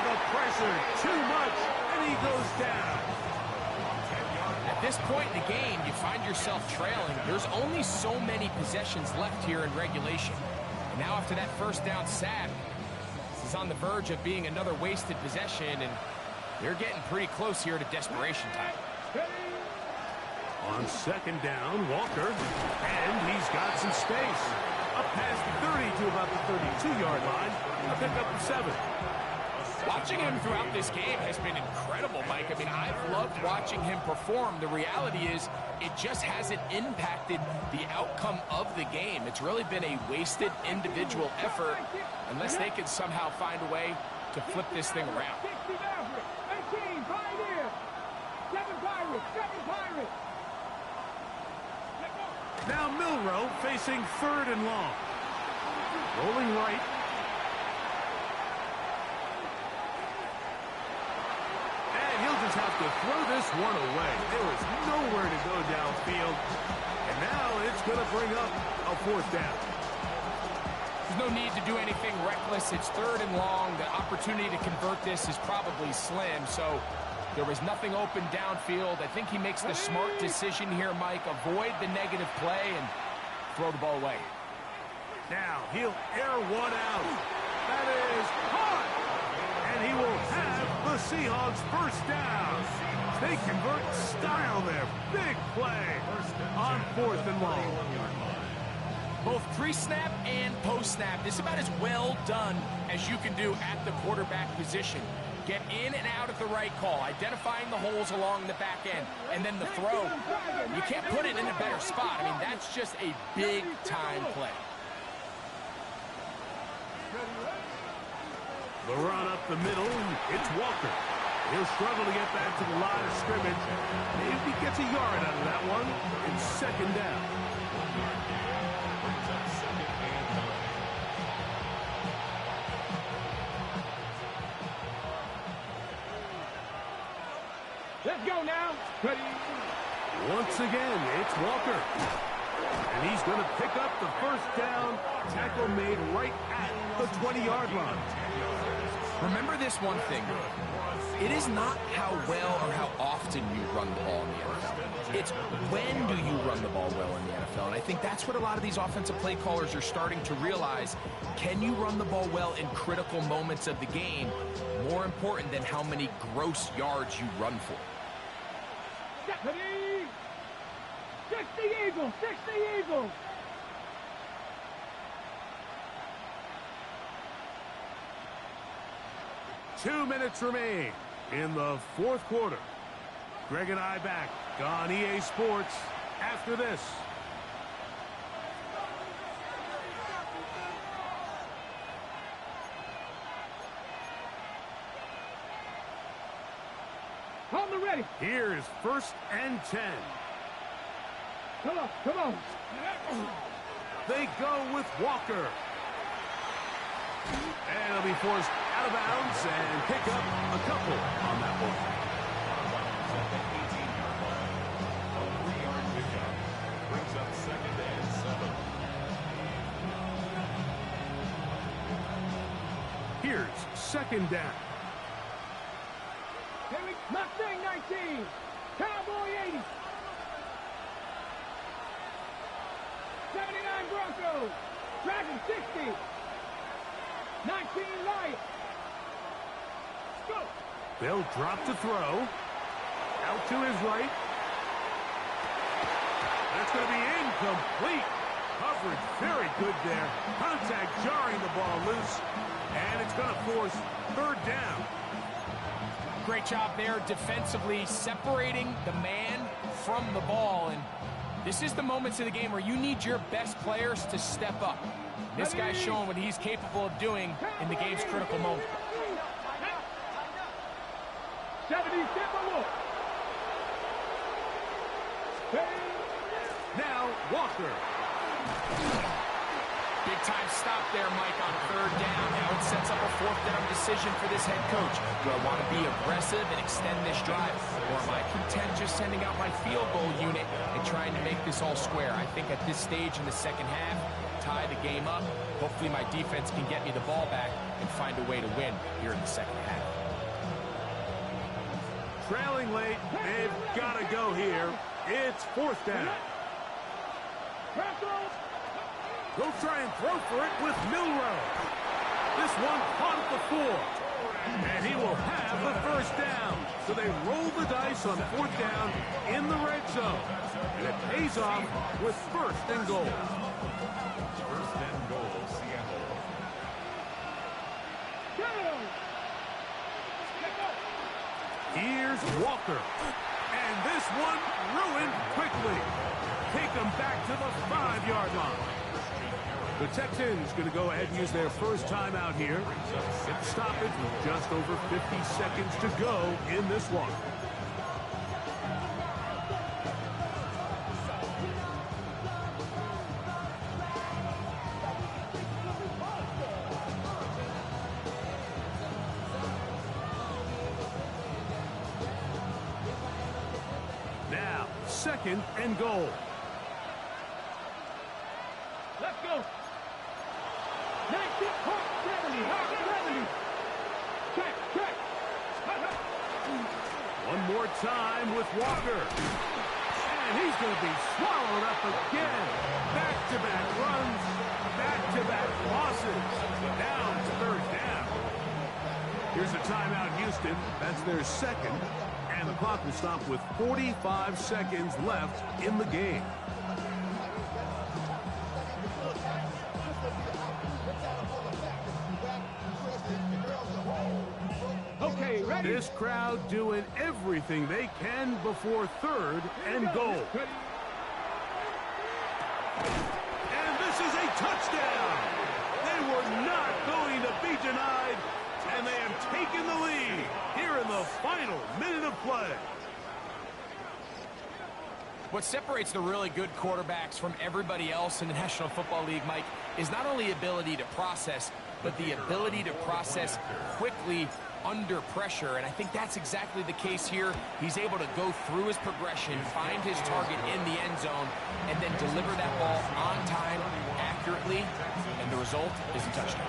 S2: The pressure, too much, and he goes down.
S4: At this point in the game, you find yourself trailing. There's only so many possessions left here in regulation. And now after that first down sack, this is on the verge of being another wasted possession, and they're getting pretty close here to desperation time.
S2: On 2nd down, Walker, and he's got some space. Up past the 30 to about the 32-yard line. A pickup of 7.
S4: Watching him throughout this game has been incredible, Mike. I mean, I've loved watching him perform. The reality is it just hasn't impacted the outcome of the game. It's really been a wasted individual effort unless they can somehow find a way to flip this thing around.
S3: 60 Maverick. 18 Pioneers. 7 Pirates. 7 Pirates.
S2: Now Milroe facing 3rd and long. Rolling right. Have to throw this one away. There was nowhere to go downfield. And now it's going to bring up a 4th down.
S4: There's no need to do anything reckless. It's 3rd and long. The opportunity to convert this is probably slim. So there was nothing open downfield. I think he makes the smart decision here, Mike. Avoid the negative play and throw the ball away.
S2: Now he'll air one out. That is caught. And he will have the Seahawks first down. They convert style there. Big play on 4th and long.
S4: Both pre-snap and post-snap. This is about as well done as you can do at the quarterback position. Get in and out at the right call, identifying the holes along the back end, and then the throw. You can't put it in a better spot. I mean, that's just a big-time play.
S2: The run up the middle, it's Walker. He'll struggle to get back to the line of scrimmage. Maybe gets a yard out of that one. It's 2nd down.
S3: Let's go now. Ready.
S2: Once again, it's Walker. And he's going to pick up the first down. Tackle made right at the 20-yard line.
S4: Remember this one thing. It is not how well or how often you run the ball in the NFL. It's when do you run the ball well in the NFL. And I think that's what a lot of these offensive play callers are starting to realize. Can you run the ball well in critical moments of the game? More important than how many gross yards you run for.
S3: Ready. 60 Eagles. 60 Eagles.
S2: Two minutes remain in the fourth quarter. Greg and I back on EA Sports after this.
S3: On the ready.
S2: Here's 1st and 10.
S3: Come on, come on.
S2: They go with Walker. And he'll be forced out of bounds and pick up a couple on that one.
S5: At the 18-yard line. A 3-yard pickup. Brings up 2nd and 7.
S2: Here's 2nd down.
S3: Mustang 19. Cowboy 80. 79 Broncos. Dragon 60. 19 Lions. Go.
S2: They'll drop to throw. Out to his right. That's going to be incomplete. Coverage very good there. Contact jarring the ball loose. And it's going to force 3rd down.
S4: Great job there defensively, separating the man from the ball. And this is the moments of the game where you need your best players to step up. This guy's showing what he's capable of doing in the game's critical moment.
S3: 70 Timberwolves.
S2: Now Walker.
S4: Big time stop there, Mike, on 3rd down. Now it sets up a 4th down decision for this head coach. Do I want to be aggressive and extend this drive? Or am I content just sending out my field goal unit and trying to make this all square? I think at this stage in the 2nd half, tie the game up. Hopefully my defense can get me the ball back and find a way to win here in the 2nd half.
S2: Trailing late. They've got to go here. It's 4th down. They'll try and throw for it with Milroe. This one caught at the 4. And he will have the 1st down. So they roll the dice on 4th down in the red zone. And it pays off with 1st and goal.
S5: 1st and goal, Seattle.
S2: Here's Walker. And this one ruined quickly. Take them back to the 5-yard line. The Texans going to go ahead and use their first timeout here. Get the stoppage with just over 50 seconds to go in this one. Now, 2nd and goal.
S3: Let's go. 19.70. Check.
S2: One more time with Walker. And he's going to be swallowed up again. Back-to-back runs, back-to-back losses. Down to 3rd down. Here's a timeout, Houston. That's their 2nd. And the clock will stop with 45 seconds left in the game.
S3: Okay, ready?
S2: This crowd doing everything they can before 3rd and goal. And this is a touchdown. They were not going to be denied, and they have taken the lead here in the final minute of play.
S4: What separates the really good quarterbacks from everybody else in the National Football League, Mike, is not only ability to process, but the ability to process quickly under pressure. And I think that's exactly the case here. He's able to go through his progression, find his target in the end zone, and then deliver that ball on time, accurately, and the result is a touchdown.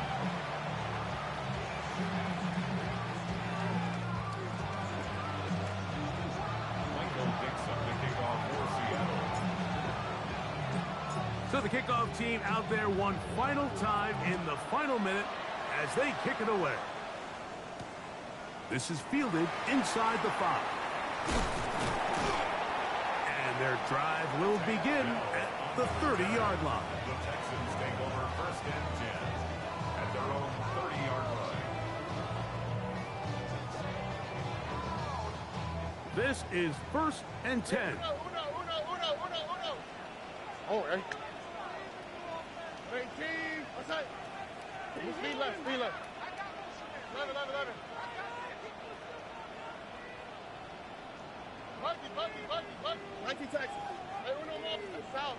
S5: Michael Dixon, the kickoff for Seattle.
S2: So the kickoff team out there one final time in the final minute as they kick it away. This is fielded inside the 5. And their drive will begin at the 30-yard line.
S5: The Texans take over 1st and 10 at their own 30-yard line.
S2: This is 1st and 10.
S7: Uno. Oh, eh. 19. Outside. Speed left. 11. What? 19 Texas. Hey, uno more. South.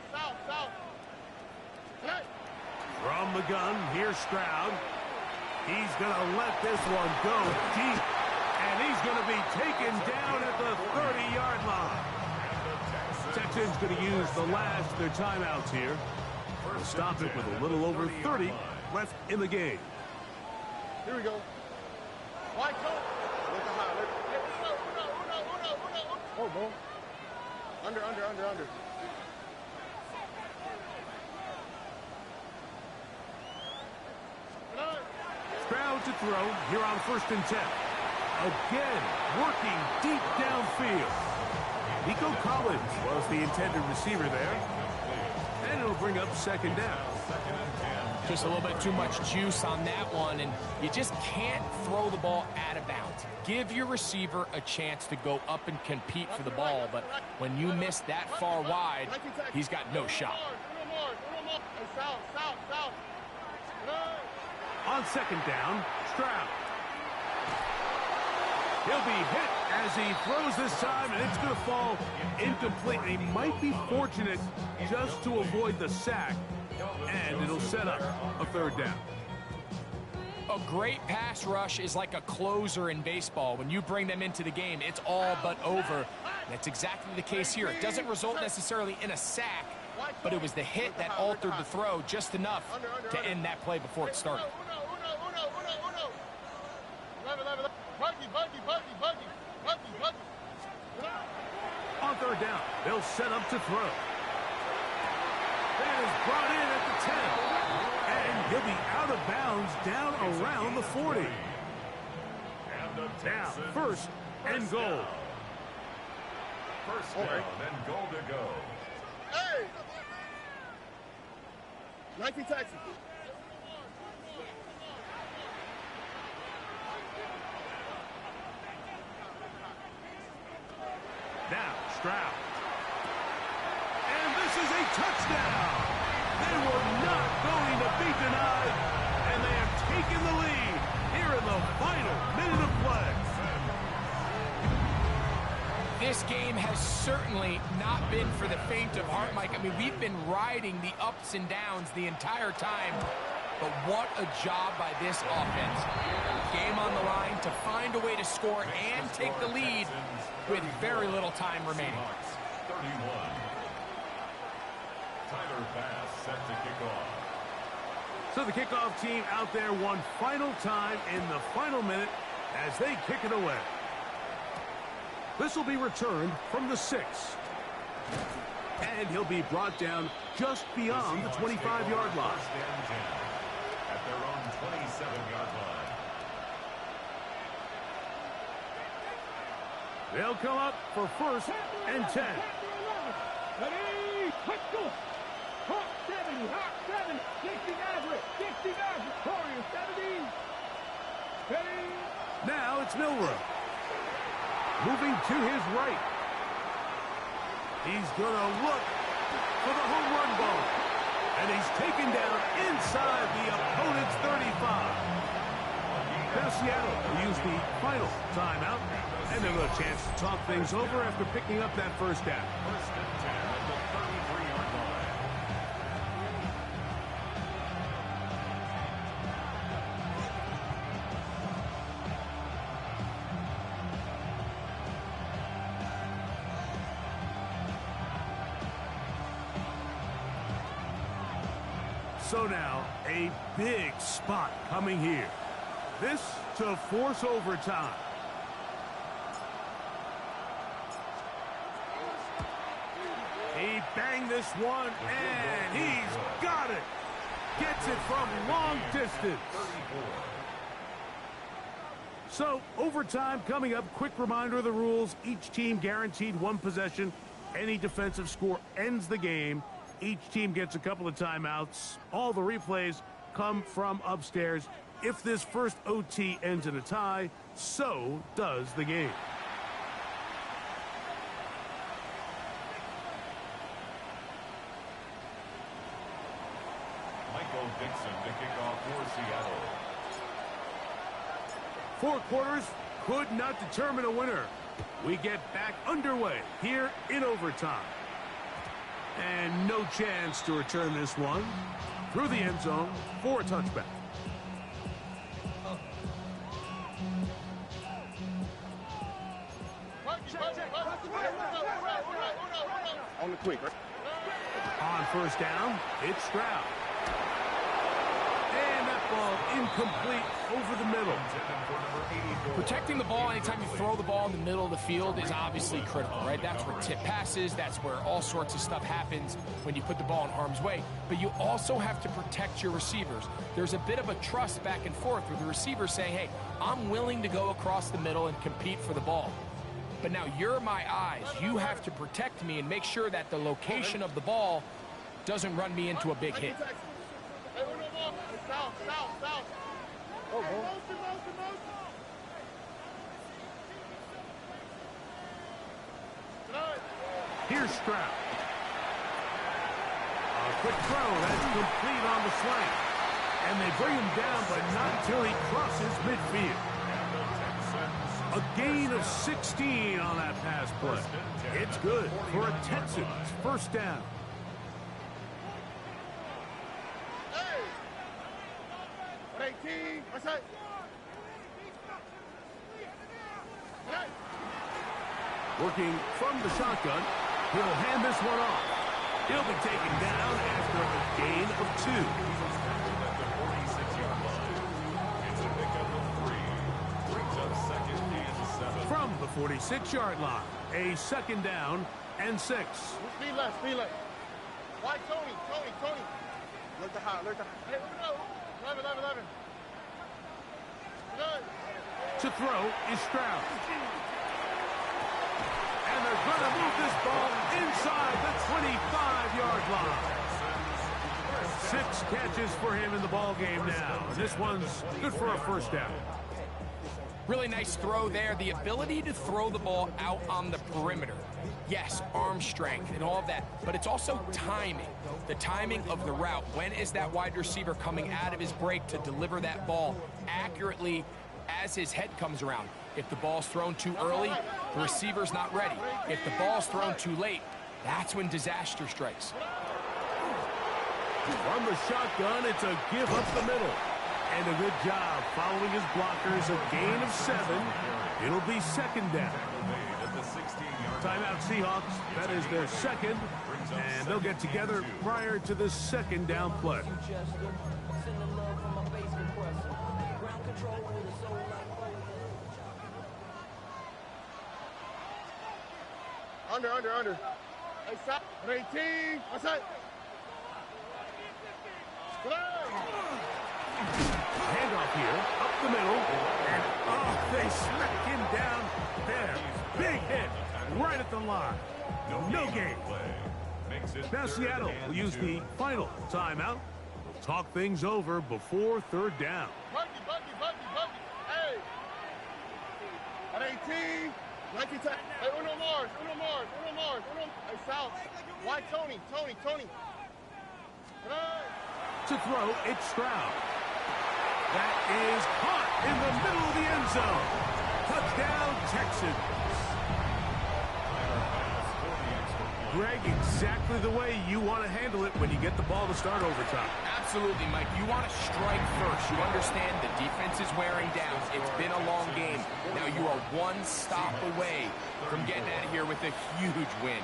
S7: Hey.
S2: From the gun, here's Stroud. He's going to let this one go deep. And he's going to be taken down at the 30-yard line. Texans going to use the last of their timeouts here. We'll stop it with a little over 30 left in the game.
S7: Here we go. Wide toe. Look at high. Uno. Oh, bro. Under.
S2: Stroud to throw here on 1st and 10. Again, working deep downfield. Nico Collins was the intended receiver there. And it'll bring up 2nd down.
S4: Just a little bit too much juice on that one, and you just can't throw the ball out of bounds. Give your receiver a chance to go up and compete for the ball, but when you miss that far wide, he's got no shot.
S2: On 2nd down, Stroud. He'll be hit as he throws this time, and it's going to fall incomplete. He might be fortunate just to avoid the sack, and it'll set up a 3rd down.
S4: A great pass rush is like a closer in baseball. When you bring them into the game, it's all but over. That's exactly the case here. It doesn't result necessarily in a sack, but it was the hit that altered the throw just enough to end that play before it started.
S2: On 3rd down, they'll set up to throw. That is brought in at the 10. And he'll be out of bounds down around the 40. Now, 1st and goal.
S5: 1st down and goal to go.
S7: Hey! 19 Texas.
S2: Now, Stroud. And this is a touchdown. They were not going to be denied, and they have taken the lead here in the final minute of play.
S4: This game has certainly not been for the faint of heart, Mike. I mean, we've been riding the ups and downs the entire time, but what a job by this offense. Game on the line to find a way to score and take the lead with very little time remaining.
S5: 31. Tyler Bass set to kick off.
S2: So the kickoff team out there one final time in the final minute as they kick it away. This will be returned from the 6. And he'll be brought down just beyond the 25-yard line.
S5: At their own 27-yard line.
S2: They'll come up for 1st and 10.
S3: Ready, let's go. Hawk 70, Hawk 7, 60 Maverick, 60 Maverick, Warrior 70. Ready.
S2: Now it's Milroe. Moving to his right. He's going to look for the home run ball. And he's taken down inside the opponent's 35. Now Seattle will use the final timeout. And they'll have a chance to talk things over after picking up that 1st down.
S5: 1st and 10 at the 33-yard line.
S2: So now, a big spot coming here. This to force overtime. He banged this one, and he's got it. Gets it from long distance. So, overtime coming up. Quick reminder of the rules. Each team guaranteed 1 possession. Any defensive score ends the game. Each team gets a couple of timeouts. All the replays come from upstairs. If this first OT ends in a tie, so does the game.
S5: Michael Dixon to kick off for Seattle.
S2: 4 quarters could not determine a winner. We get back underway here in overtime. And no chance to return this one through the end zone for a touchback.
S7: On the quick, right?
S2: On first down, it's Stroud. And that ball incomplete over the middle.
S4: Protecting the ball anytime you throw the ball in the middle of the field is obviously critical, right? That's where tip passes, that's where all sorts of stuff happens when you put the ball in harm's way. But you also have to protect your receivers. There's a bit of a trust back and forth with the receiver saying, hey, I'm willing to go across the middle and compete for the ball. But now you're my eyes. You have to protect me and make sure that the location of the ball doesn't run me into a big hit.
S2: Here's Stroud. A quick throw, that's complete on the slant. And they bring him down, but not until he crosses midfield. A gain of 16 on that pass play. It's good for a Texans first down.
S7: Hey! 18, what's that? Hey!
S2: Working from the shotgun, he'll hand this one off. He'll be taken down after a gain of 2. From the 46-yard line, a second down and 6.
S7: Speed left, speed left. Why Tony? Look to high, look to high. Hey, no. 11.
S2: To throw is Stroud. And they're going to move this ball inside the 25-yard line. 6 catches for him in the ball game now. And this one's good for a first down.
S4: Really nice throw there. The ability to throw the ball out on the perimeter. Yes, arm strength and all of that, but it's also timing. The timing of the route. When is that wide receiver coming out of his break to deliver that ball accurately as his head comes around? If the ball's thrown too early, the receiver's not ready. If the ball's thrown too late, that's when disaster strikes.
S2: From the shotgun, it's a give up the middle. And a good job following his blockers, a gain of 7. It'll be second down. Timeout Seahawks, that is their second, and they'll get together prior to the second down play.
S7: Under. Hey, stop. 18, what's that?
S2: Handoff here, up the middle, and they smack him down there. Big hit, right at the line. No gain. Now Seattle will use the final timeout. We'll talk things over before third down.
S7: Buggy. Hey. At 18, Nike tag. Hey, Uno Mars. Hey, South. Why Tony?
S2: To throw, it's Stroud. That is caught in the middle of the end zone. Touchdown, Texans. Greg, exactly the way you want to handle it when you get the ball to start overtime.
S4: Absolutely, Mike. You want to strike first. You understand the defense is wearing down. It's been a long game. Now you are one stop away from getting out of here with a huge win.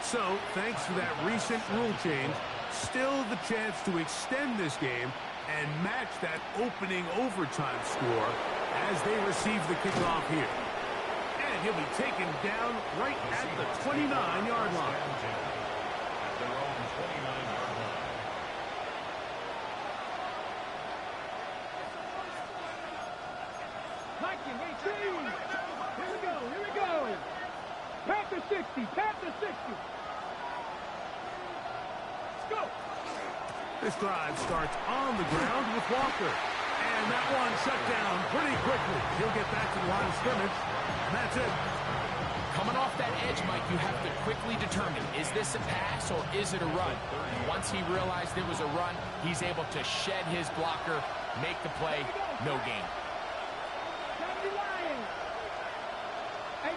S2: So, thanks to that recent rule change, still the chance to extend this game and match that opening overtime score as they receive the kickoff here. And he'll be taken down right at the 29-yard line.
S3: Here we go. Panther 60. Let's go.
S2: This drive starts on the ground with Walker. And that one shut down pretty quickly. He'll get back to the line of scrimmage, and that's it.
S4: Coming off that edge, Mike, you have to quickly determine, is this a pass or is it a run? Once he realized it was a run, he's able to shed his blocker, make the play, no gain.
S3: Hey,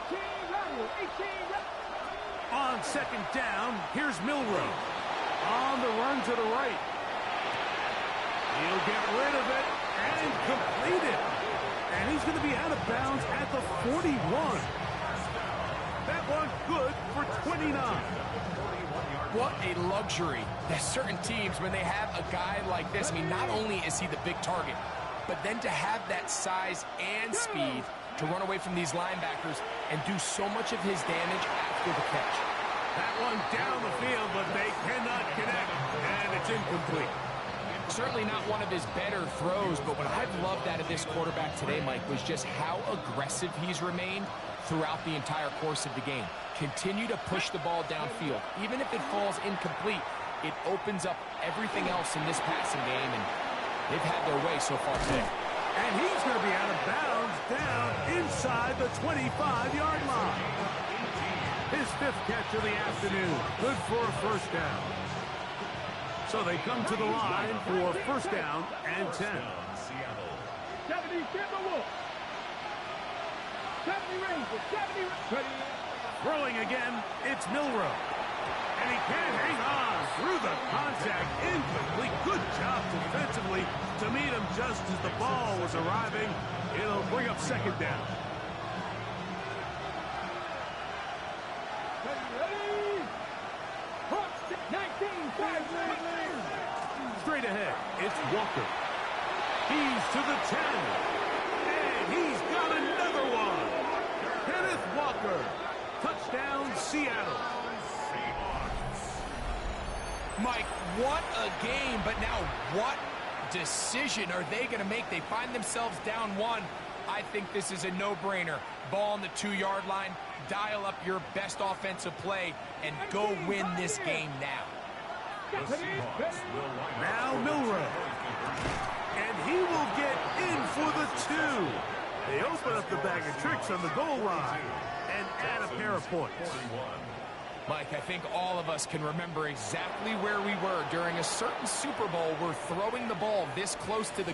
S2: On second down, here's Milroe. On the run to the right. He'll get rid of it and complete it. And he's going to be out of bounds at the 41. That one good for 29.
S4: What a luxury. There's certain teams, when they have a guy like this, I mean, not only is he the big target, but then to have that size and speed to run away from these linebackers and do so much of his damage after the catch.
S2: That one down the field, but they cannot connect, and it's incomplete.
S4: Certainly not one of his better throws, but what I've loved out of this quarterback today, Mike, was just how aggressive he's remained throughout the entire course of the game. Continue to push the ball downfield. Even if it falls incomplete, it opens up everything else in this passing game, and they've had their way so far today.
S2: And he's going to be out of bounds down inside the 25-yard line. His fifth catch of the afternoon. Good for a first down. So they come to the line for first down and 10.
S3: 70 Timberwolves. 70 Rangers. 70
S2: Throwing again, it's Milroe. And he can't hang on through the contact. Incomplete. Good job defensively to meet him just as the ball was arriving. It'll bring up second down. Straight ahead, it's Walker. He's to the 10. And he's got another one. Kenneth Walker. Touchdown, Seattle.
S4: Mike, what a game, but now what decision are they going to make? They find themselves down one. I think this is a no-brainer. Ball on the 2-yard line, dial up your best offensive play, and go win this game now.
S2: Now Milroe. And he will get in for the 2. They open up the bag of tricks on the goal line and add a pair of points.
S4: Mike, I think all of us can remember exactly where we were during a certain Super Bowl where throwing the ball this close to the